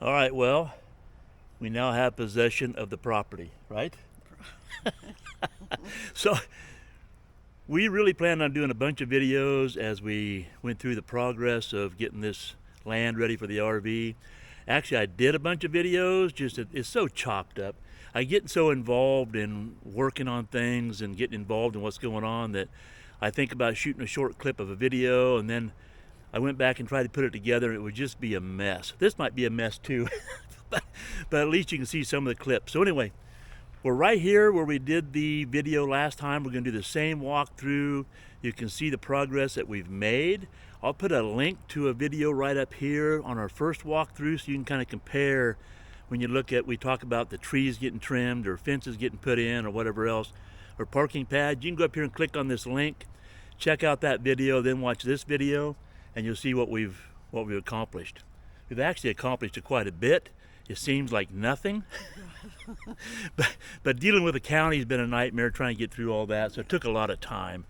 All right, well, we now have possession of the property, right? So we really planned on doing a bunch of videos as we went through the progress of getting this land ready for the RV. Actually, I did a bunch of videos, just it's so chopped up. I get so involved in working on things and getting involved in what's going on that I think about shooting a short clip of a video, and then I went back and tried to put it together, and it would just be a mess. This might be a mess too, but at least you can see some of the clips. So anyway, we're right here where we did the video last time. We're going to do the same walkthrough. You can see the progress that we've made. I'll put a link to a video right up here on our first walkthrough so you can kind of compare when you look at, we talk about the trees getting trimmed or fences getting put in or whatever else, or parking pads. You can go up here and click on this link, check out that video, then watch this video, and you'll see what we've accomplished. We've actually accomplished quite a bit. It seems like nothing, but dealing with the county has been a nightmare trying to get through all that, so it took a lot of time.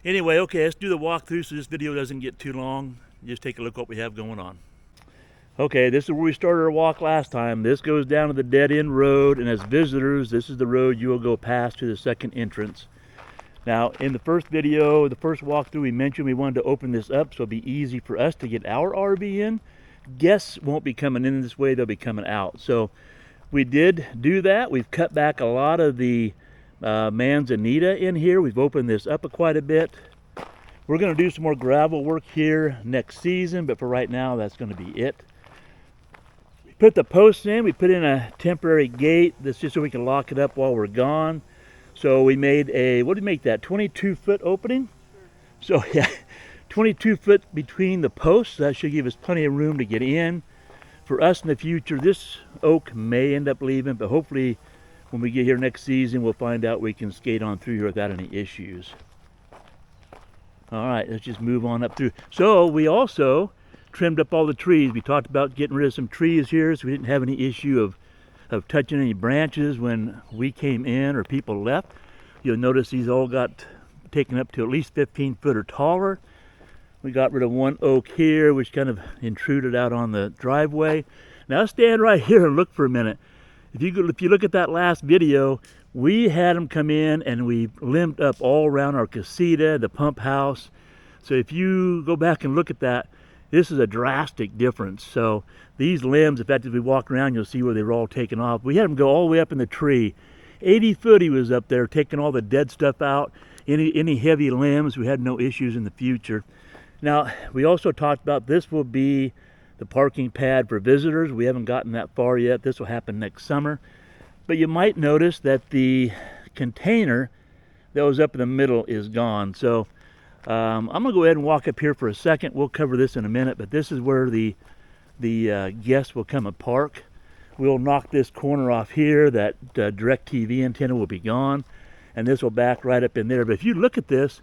Anyway, okay, let's do the walkthrough so this video doesn't get too long. Just take a look at what we have going on. Okay, this is where we started our walk last time. This goes down to the dead end road, and as visitors, this is the road you will go past to the second entrance. Now, in the first video, the first walkthrough, we mentioned we wanted to open this up so it'll be easy for us to get our RV in. Guests won't be coming in this way, they'll be coming out. So we did do that. We've cut back a lot of the manzanita in here. We've opened this up quite a bit. We're going to do some more gravel work here next season, but for right now, that's going to be it. We put the posts in. We put in a temporary gate. That's just so we can lock it up while we're gone. So we made a, what did we make that, 22-foot opening? So yeah, 22 foot between the posts. That should give us plenty of room to get in. For us in the future, this oak may end up leaving, but hopefully when we get here next season, we'll find out we can skate on through here without any issues. All right, let's just move on up through. So we also trimmed up all the trees. We talked about getting rid of some trees here so we didn't have any issue of touching any branches when we came in or people left. You'll notice these all got taken up to at least 15 foot or taller. We got rid of one oak here, which kind of intruded out on the driveway. Now stand right here and look for a minute. If you look at that last video, we had them come in and we limbed up all around our casita, the pump house. So if you go back and look at that, this is a drastic difference. So these limbs, in fact, as we walk around, you'll see where they were all taken off. We had them go all the way up in the tree. 80 foot he was up there, taking all the dead stuff out. Any heavy limbs, we had no issues in the future. Now, we also talked about this will be the parking pad for visitors. We haven't gotten that far yet. This will happen next summer. But you might notice that the container that was up in the middle is gone. So I'm going to go ahead and walk up here for a second. We'll cover this in a minute, but this is where the guests will come and park. We'll knock this corner off here. That DirecTV antenna will be gone, and this will back right up in there. But if you look at this,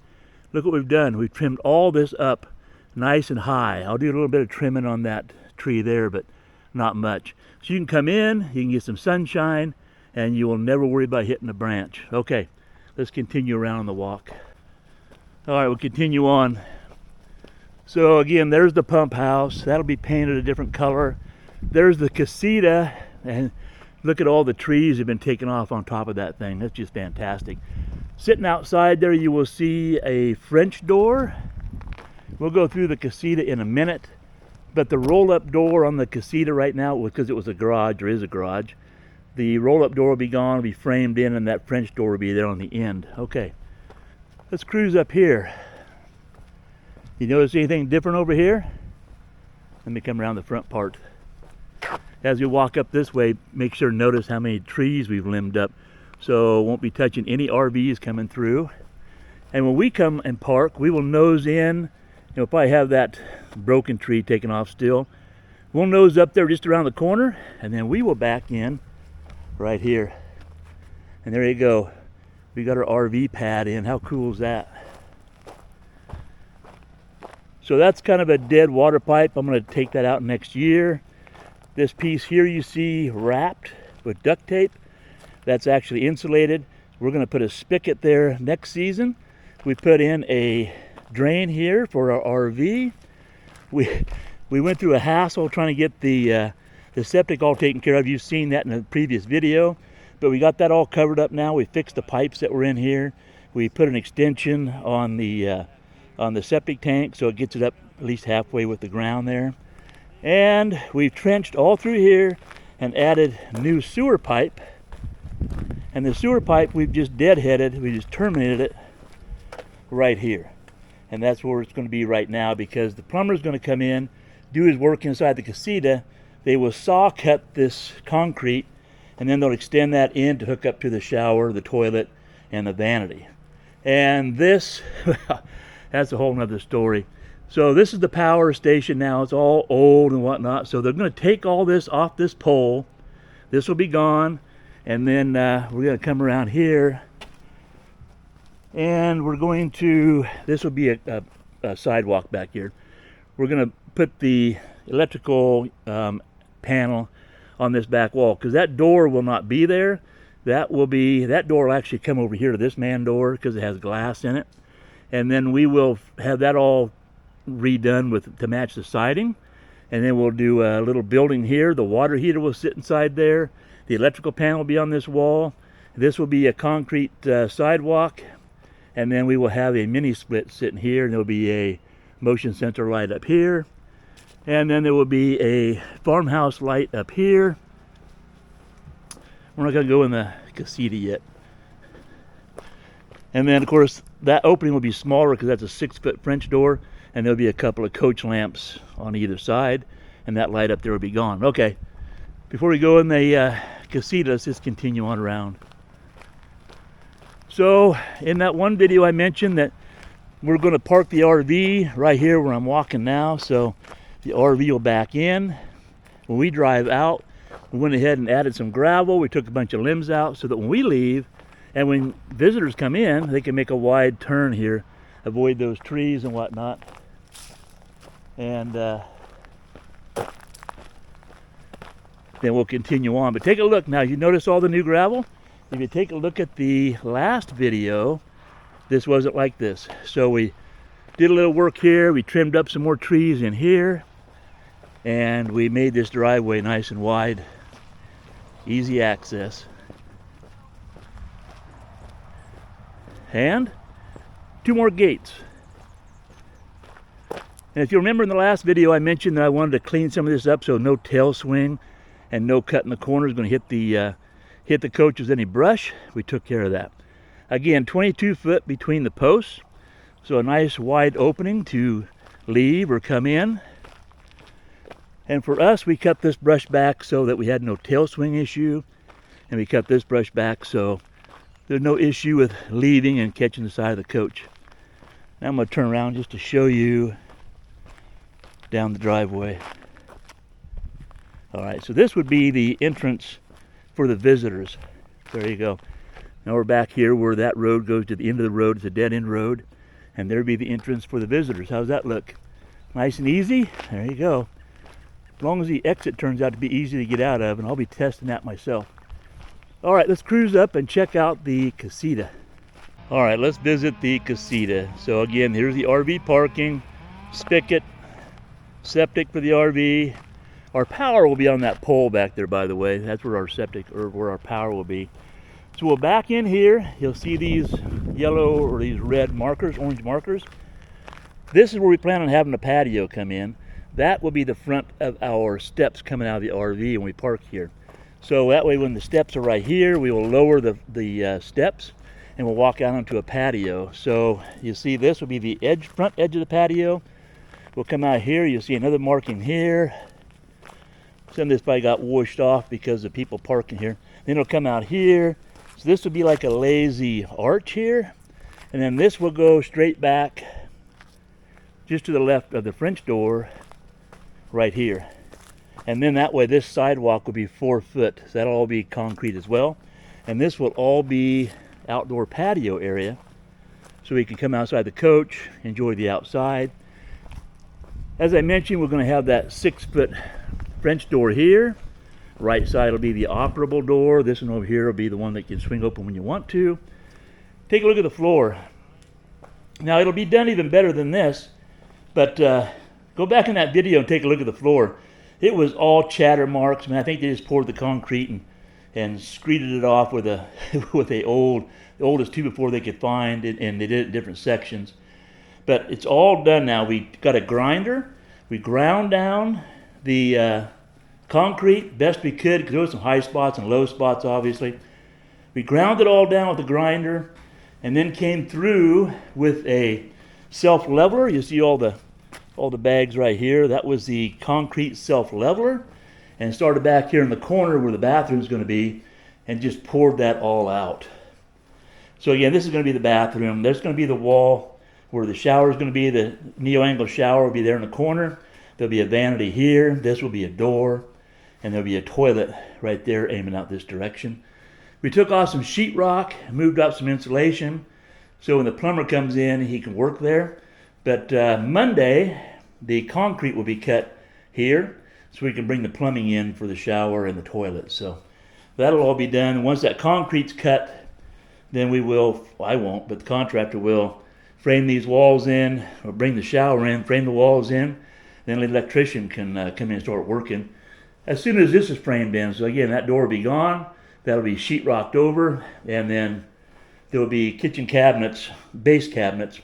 look what we've done. We've trimmed all this up nice and high. I'll do a little bit of trimming on that tree there, but not much. So you can come in, you can get some sunshine, and you will never worry about hitting a branch. Okay, let's continue around on the walk. All right, we'll continue on. So again, there's the pump house. That'll be painted a different color. There's the casita, and look at all the trees that have been taken off on top of that thing. That's just fantastic. Sitting outside there, you will see a French door. We'll go through the casita in a minute, but the roll-up door on the casita right now, because it was a garage, or is a garage, the roll-up door will be gone, will be framed in, and that French door will be there on the end. Okay, let's cruise up here. You notice anything different over here? Let me come around the front part. As we walk up this way, make sure to notice how many trees we've limbed up. So won't be touching any RVs coming through. And when we come and park, we will nose in. You'll probably have that broken tree taken off still. We'll nose up there just around the corner, and then we will back in right here. And there you go. We got our RV pad in. How cool is that? So that's kind of a dead water pipe. I'm going to take that out next year. This piece here you see wrapped with duct tape. That's actually insulated. We're going to put a spigot there next season. We put in a drain here for our RV. We went through a hassle trying to get the The septic all taken care of. You've seen that in a previous video, but we got that all covered up now. We fixed the pipes that were in here. We put an extension on the septic tank so it gets it up at least halfway with the ground there. And we've trenched all through here and added new sewer pipe. And the sewer pipe we've just deadheaded, we just terminated it right here. And that's where it's going to be right now, because the plumber's going to come in, do his work inside the casita. They will saw cut this concrete, and then they'll extend that in to hook up to the shower, the toilet, and the vanity. And this, that's a whole nother story. So this is the power station now. It's all old and whatnot. So they're going to take all this off this pole. This will be gone. And then we're going to come around here. And we're going to, this will be a sidewalk back here. We're going to put the electrical panel on this back wall, because that door will not be there. That door will actually come over here to this man door because it has glass in it. And then we will have that all redone to match the siding. And then we'll do a little building here. The water heater will sit inside there. The electrical panel will be on this wall. This will be a concrete sidewalk. And then we will have a mini split sitting here, and there'll be a motion sensor light up here. And then there will be a farmhouse light up here. We're not going to go in the casita yet. And then, of course, that opening will be smaller because that's a 6-foot French door. And there'll be a couple of coach lamps on either side. And that light up there will be gone. Okay, before we go in the casita, let's just continue on around. So, in that one video I mentioned that we're going to park the RV right here where I'm walking now. So, the RV will back in. When we drive out, we went ahead and added some gravel. We took a bunch of limbs out so that when we leave and when visitors come in, they can make a wide turn here, avoid those trees and whatnot. And then we'll continue on. But take a look now. You notice all the new gravel? If you take a look at the last video, this wasn't like this. So we did a little work here. We trimmed up some more trees in here. And we made this driveway nice and wide. Easy access. And 2 more gates. And if you remember in the last video, I mentioned that I wanted to clean some of this up so no tail swing and no cut in the corners going to hit the coaches any brush. We took care of that. Again, 22 foot between the posts. So a nice wide opening to leave or come in. And for us, we cut this brush back so that we had no tail swing issue. And we cut this brush back so there's no issue with leaving and catching the side of the coach. Now I'm going to turn around just to show you down the driveway. All right, so this would be the entrance for the visitors. There you go. Now we're back here where that road goes to the end of the road. It's a dead end road. And there'd be the entrance for the visitors. How's that look? Nice and easy? There you go. As long as the exit turns out to be easy to get out of, and I'll be testing that myself. All right, let's cruise up and check out the casita. All right, let's visit the casita. So again, here's the RV parking, spigot, septic for the RV. Our power will be on that pole back there, by the way. That's where our septic, or where our power will be. So we'll back in here. You'll see these yellow or these red markers, orange markers. This is where we plan on having the patio come in. That will be the front of our steps coming out of the RV when we park here. So that way when the steps are right here, we will lower the steps and we'll walk out onto a patio. So you see this will be the front edge of the patio. We'll come out here, you'll see another marking here. Some of this probably got washed off because of people parking here. Then it'll come out here. So this will be like a lazy arch here. And then this will go straight back just to the left of the French door right here. And then that way this sidewalk will be 4 foot. So that'll all be concrete as well. And this will all be outdoor patio area. So we can come outside the coach, enjoy the outside. As I mentioned, we're going to have that 6-foot French door here. Right side will be the operable door. This one over here will be the one that can swing open when you want to. Take a look at the floor. Now it'll be done even better than this, but go back in that video and take a look at the floor. It was all chatter marks. I mean, I think they just poured the concrete and screeded it off with a with the oldest 2x4 they could find, and they did it in different sections. But it's all done now. We got a grinder. We ground down the concrete best we could, because there was some high spots and low spots, obviously. We ground it all down with the grinder, and then came through with a self-leveler. You see all the bags right here. That was the concrete self-leveler, and started back here in the corner where the bathroom is going to be, and just poured that all out. So again, this is going to be the bathroom. There's going to be the wall where the shower is going to be. The neo-angle shower will be there in the corner. There'll be a vanity here. This will be a door, and there'll be a toilet right there aiming out this direction. We took off some sheetrock, moved up some insulation, so when the plumber comes in, he can work there. But Monday, the concrete will be cut here, so we can bring the plumbing in for the shower and the toilet. So that'll all be done. Once that concrete's cut, then we will, I won't, but the contractor will frame these walls in, or bring the shower in, frame the walls in, then the electrician can come in and start working as soon as this is framed in. So again, that door will be gone, that'll be sheetrocked over, and then there will be kitchen cabinets, base cabinets.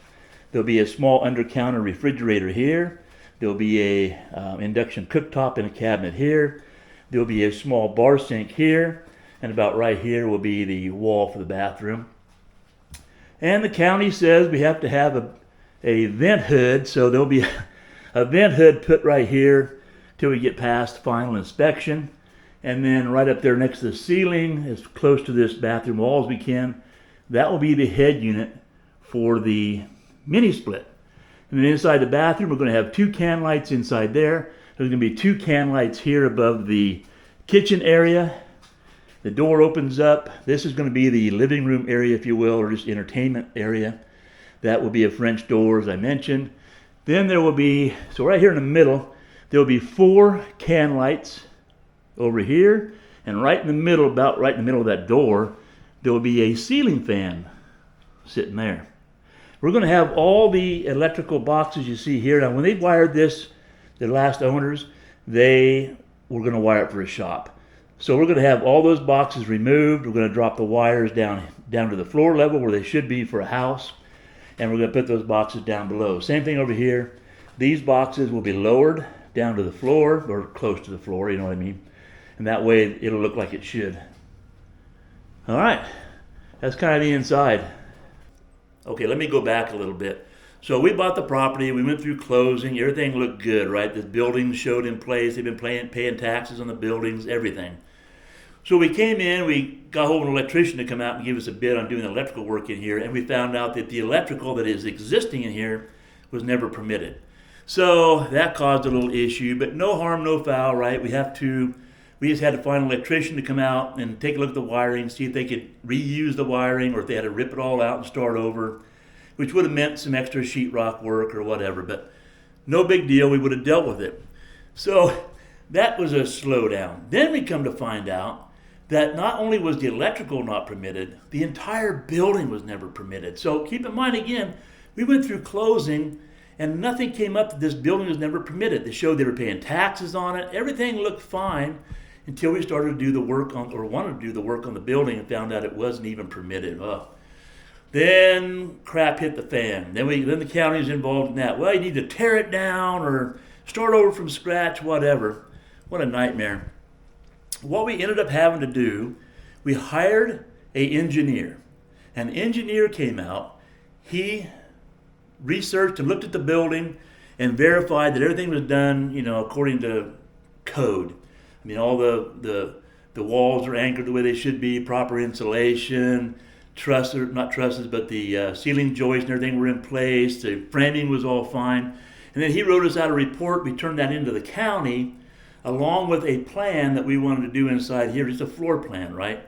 There'll be a small under-counter refrigerator here. There'll be a induction cooktop in a cabinet here. There'll be a small bar sink here, and about right here will be the wall for the bathroom. And the county says we have to have a vent hood, so there'll be a vent hood put right here till we get past final inspection. And then right up there next to the ceiling, as close to this bathroom wall as we can, that will be the head unit for the mini split. And then inside the bathroom, we're going to have 2 can lights inside there. There's going to be 2 can lights here above the kitchen area. The door opens up. This is going to be the living room area, if you will, or just entertainment area. That will be a French door, as I mentioned. Then there will be, so right here in the middle, there will be 4 can lights over here. And right in the middle, about right in the middle of that door, there will be a ceiling fan sitting there. We're going to have all the electrical boxes you see here. Now, when they wired this, the last owners, they were going to wire it for a shop. So we're going to have all those boxes removed. We're going to drop the wires down to the floor level where they should be for a house. And we're going to put those boxes down below. Same thing over here. These boxes will be lowered down to the floor, or close to the floor, you know what I mean? And that way it'll look like it should. All right, that's kind of the inside. Okay, let me go back a little bit. So we bought the property, we went through closing, everything looked good, right? The buildings showed in place, they've been paying taxes on the buildings, everything. So we came in, we got hold of an electrician to come out and give us a bid on doing electrical work in here, and we found out that the electrical that is existing in here was never permitted. So that caused a little issue, but no harm, no foul, right? We just had to find an electrician to come out and take a look at the wiring, see if they could reuse the wiring or if they had to rip it all out and start over, which would have meant some extra sheetrock work or whatever, but no big deal, we would have dealt with it. So that was a slowdown. Then we come to find out that not only was the electrical not permitted, the entire building was never permitted. So keep in mind again, we went through closing and nothing came up that this building was never permitted. They showed they were paying taxes on it. Everything looked fine until we started to do the work on, or wanted to do the work on the building, and found out it wasn't even permitted. Oh. Then crap hit the fan. Then the county's involved in that. Well, you need to tear it down or start over from scratch, whatever. What a nightmare. What we ended up having to do, we hired an engineer. An engineer came out. He researched and looked at the building and verified that everything was done, according to code. I mean, all the walls are anchored the way they should be, proper insulation, not trusses, but the ceiling joists and everything were in place. The framing was all fine. And then he wrote us out a report. We turned that into the county along with a plan that we wanted to do inside here, just a floor plan, right?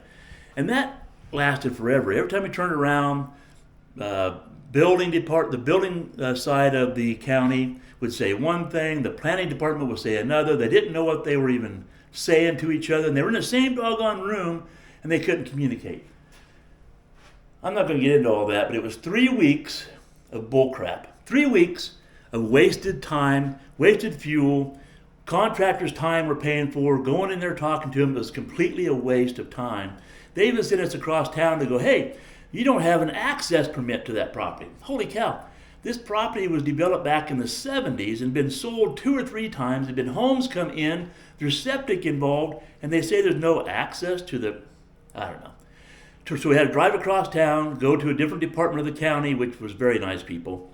And that lasted forever. Every time we turned around, the building side of the county would say one thing, the planning department would say another. They didn't know what they were even saying to each other, and they were in the same doggone room, and they couldn't communicate. I'm not going to get into all that, but it was 3 weeks of bullcrap. 3 weeks of wasted time, wasted fuel, Contractors' time we're paying for, going in there talking to them was completely a waste of time. They even sent us across town to go, hey, you don't have an access permit to that property. Holy cow. This property was developed back in the 70s and been sold 2 or 3 times. There've been homes come in, there's septic involved, and they say there's no access to the, I don't know. So we had to drive across town, go to a different department of the county, which was very nice people.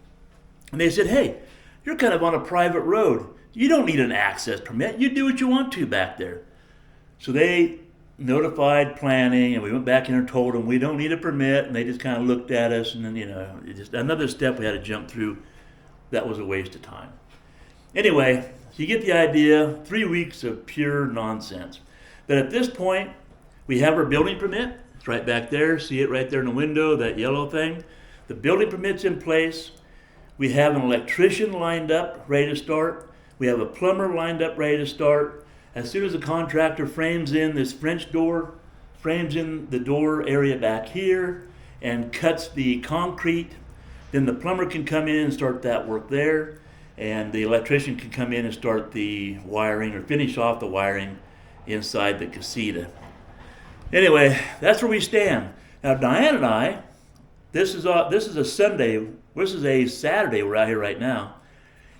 And they said, hey, you're kind of on a private road. You don't need an access permit. You do what you want to back there. So they notified planning, and we went back in and told them we don't need a permit, and they just kind of looked at us, and then, just another step we had to jump through. That was a waste of time. Anyway, so you get the idea, 3 weeks of pure nonsense. But at this point, we have our building permit. It's right back there. See it right there in the window, that yellow thing. The building permit's in place. We have an electrician lined up, ready to start. We have a plumber lined up, ready to start. As soon as the contractor frames in this French door, frames in the door area back here, and cuts the concrete, then the plumber can come in and start that work there, and the electrician can come in and start the wiring or finish off the wiring inside the casita. Anyway, that's where we stand. Now, Diane and I, this is a Sunday, this is a Saturday, we're out here right now,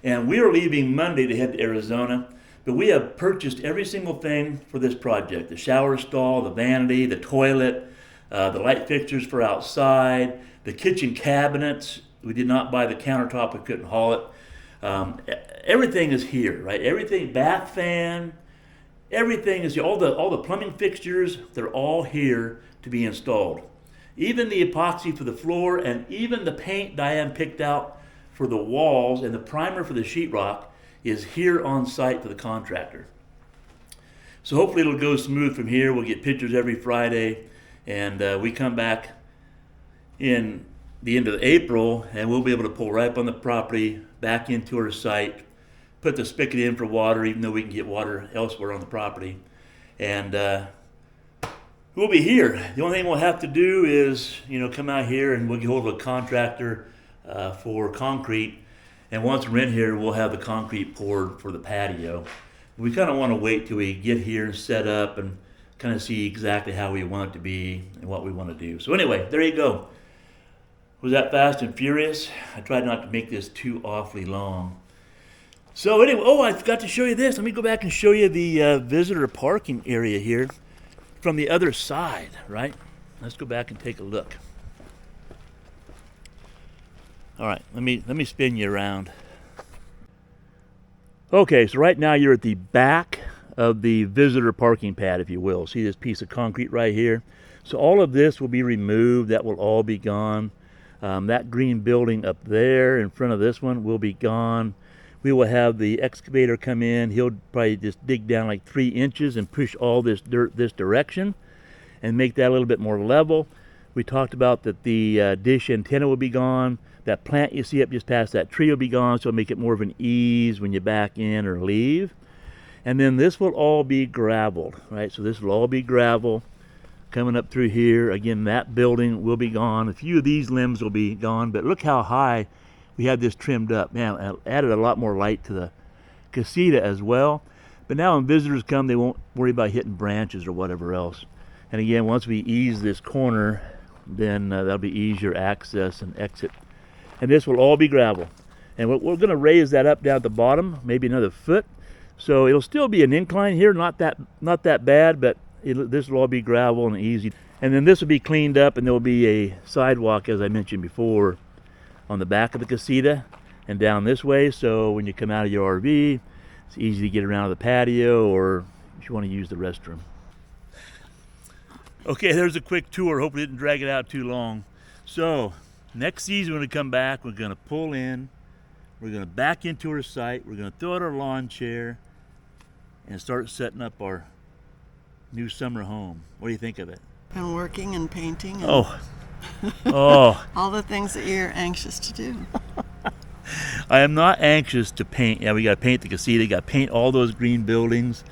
and we are leaving Monday to head to Arizona, but we have purchased every single thing for this project. The shower stall, the vanity, the toilet, the light fixtures for outside, the kitchen cabinets. We did not buy the countertop, we couldn't haul it. Everything is here, right? Everything, bath fan, everything is here. All the plumbing fixtures, they're all here to be installed. Even the epoxy for the floor, and even the paint Diane picked out for the walls and the primer for the sheetrock is here on site for the contractor. So hopefully it'll go smooth from here. We'll get pictures every Friday, and we come back in the end of April, and we'll be able to pull right up on the property, back into our site, put the spigot in for water, even though we can get water elsewhere on the property. And we'll be here. The only thing we'll have to do is, come out here and we'll get hold of a contractor for concrete. And once we're in here, we'll have the concrete poured for the patio. We kind of want to wait till we get here and set up and kind of see exactly how we want it to be and what we want to do. So anyway, there you go. Was that fast and furious? I tried not to make this too awfully long. So anyway, I forgot to show you this. Let me go back and show you the visitor parking area here from the other side, right? Let's go back and take a look. All right, let me spin you around. Okay, so right now you're at the back of the visitor parking pad, if you will. See this piece of concrete right here? So all of this will be removed. That will all be gone. That green building up there in front of this one will be gone. We will have the excavator come in. He'll probably just dig down like 3 inches and push all this dirt this direction and make that a little bit more level. We talked about that the dish antenna will be gone. That plant you see up just past that tree will be gone, so it'll make it more of an ease when you back in or leave. And then this will all be gravelled, right? So this will all be gravel coming up through here. Again, that building will be gone. A few of these limbs will be gone, but look how high we had this trimmed up. Man, it added a lot more light to the casita as well. But now when visitors come, they won't worry about hitting branches or whatever else. And again, once we ease this corner, then that'll be easier access and exit. And this will all be gravel. And we're going to raise that up down at the bottom, maybe another foot. So it'll still be an incline here, not that bad, but this will all be gravel and easy. And then this will be cleaned up, and there will be a sidewalk, as I mentioned before, on the back of the casita and down this way. So when you come out of your RV, it's easy to get around to the patio, or if you want to use the restroom. Okay, there's a quick tour. Hopefully it didn't drag it out too long. So next season when we come back, we're going to pull in, we're going to back into our site, we're going to throw out our lawn chair and start setting up our new summer home. What do you think of it? And working and painting. And oh. all the things that you're anxious to do. I am not anxious to paint. Yeah, we got to paint the casita, got to paint all those green buildings.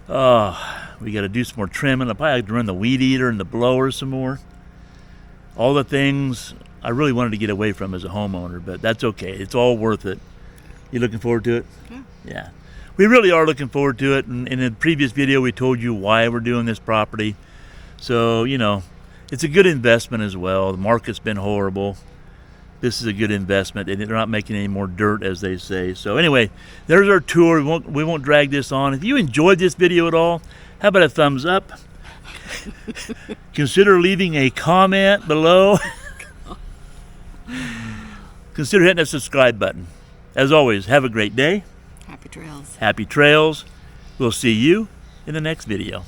We got to do some more trimming. I'll probably have to run the weed eater and the blower some more. All the things I really wanted to get away from as a homeowner, but that's okay. It's all worth it. You looking forward to it? Yeah. Yeah. we really are looking forward to it. And in the previous video, we told you why we're doing this property. So, you know, it's a good investment as well. The market's been horrible. This is a good investment, and they're not making any more dirt, as they say. So anyway, there's our tour. We won't drag this on. If you enjoyed this video at all, how about a thumbs up? Consider leaving a comment below. Consider hitting that subscribe button. As always, have a great day. Happy trails. Happy trails. We'll see you in the next video.